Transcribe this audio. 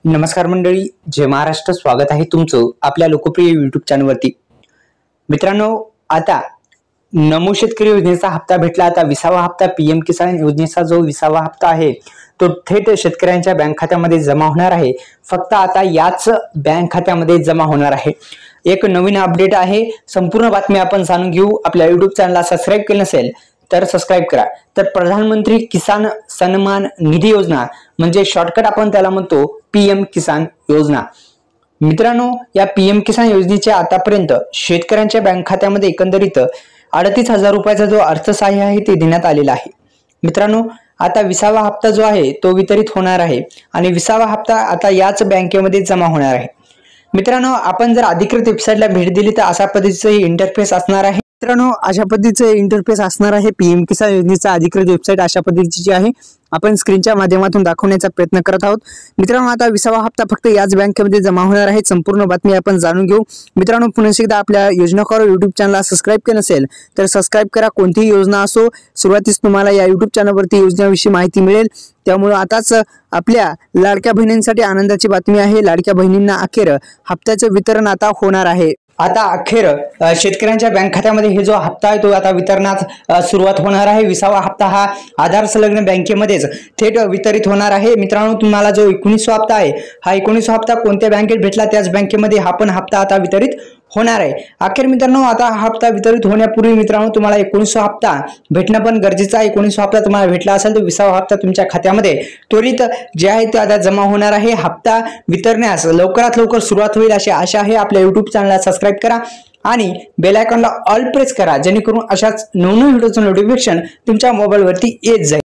नमस्कार मंडळी, जय महाराष्ट्र. स्वागत आहे तुमचं आपल्या लोकप्रिय YouTube चॅनलवरती. मित्रांनो, आता नमो शेतकरी योजनेचा हप्ता भेटला. आता 20वा हप्ता PM किसान योजनेचा जो 20वा हप्ता आहे तो थेट शेतकऱ्यांच्या बँक खात्यामध्ये जमा होणार आहे. फक्त आता याच बँक खात्यामध्ये जमा होणार आहे. एक नवीन अपडेट आहे. संपूर्ण बातमी आपण जाणून घेऊ. आपल्या YouTube चॅनलला सबस्क्राइब केलं नसेल तर सबस्क्राइब करा. तर प्रधानमंत्री किसान सन्मान निधी योजना म्हणजे शॉर्टकट आपण त्याला म्हणतो PM किसान योजना. मित्रांनो, या PM किसान योजनेचे आतापर्यंत शेतकऱ्यांच्या बँक खात्यामध्ये एकंदरीत 38,000 रुपयाचा जो अर्थसहाय्य आहे ते देण्यात आलेला आहे. मित्रांनो, आता 20वा हप्ता जो आहे तो वितरित होणार आहे आणि 20वा हप्ता आता याच बँकेमध्ये जमा होणार आहे. मित्रांनो, आपण जर अधिकृत वेबसाईटला भेट दिली तर अशा पद्धतीचं इंटरफेस असणार आहे. मित्रांनो, अशा पद्धतीचं इंटरफेस असणार आहे. PM किसान योजनेचा अधिकृत वेबसाईट अशा पद्धतीची आहे. आपण स्क्रीनच्या माध्यमातून दाखवण्याचा प्रयत्न करत आहोत. मित्रांनो, आता 20वा हप्ता फक्त याच बँकेमध्ये जमा होणार आहे. संपूर्ण बातमी आपण जाणून घेऊ. मित्रांनो, पुन्हा एकदा आपल्या योजनाकार YouTube चॅनलला सबस्क्राइब केलं नसेल तर सबस्क्राइब करा. कोणतीही योजना असो, सुरुवातीस तुम्हाला या YouTube चॅनलवरती योजनेविषयी माहिती मिळेल. त्यामुळे आताच आपल्या लाडक्या बहिणींसाठी आनंदाची बातमी आहे. लाडक्या बहिणींना अखेर हप्त्याचे वितरण आता होणार आहे. आता अखेर शेतकऱ्यांच्या बँक खात्यामध्ये हे जो हप्ता आहे तो आता वितरणात सुरुवात होणार आहे. 20वा हप्ता हा आधार संलग्न बँकेमध्येच थेट वितरित होणार आहे. मित्रांनो, तुम्हाला जो 19वा हप्ता आहे हा 19वा हप्ता कोणत्या बँकेत भेटला त्याच बँकेमध्ये हा पण हप्ता आता वितरित होणार आहे. अखेर मित्रांनो, आता हा हप्ता वितरित होण्यापूर्वी मित्रांनो तुम्हाला 19वा हप्ता भेटणं पण गरजेचं आहे. 19वा हप्ता तुम्हाला भेटला असेल तर 20वा हप्ता तुमच्या खात्यामध्ये त्वरित जे आहे ते आता जमा होणार आहे. हप्ता वितरण्यास लवकरात लवकर सुरुवात होईल अशी आशा आहे. आपल्या YouTube चॅनलला सबस्क्राइब करा आणि बेल आयकॉनला ऑल प्रेस करा, जेणेकरून अशाच नवनवीन व्हिडिओचं नोटिफिकेशन तुमच्या मोबाईलवरती येत जाईल.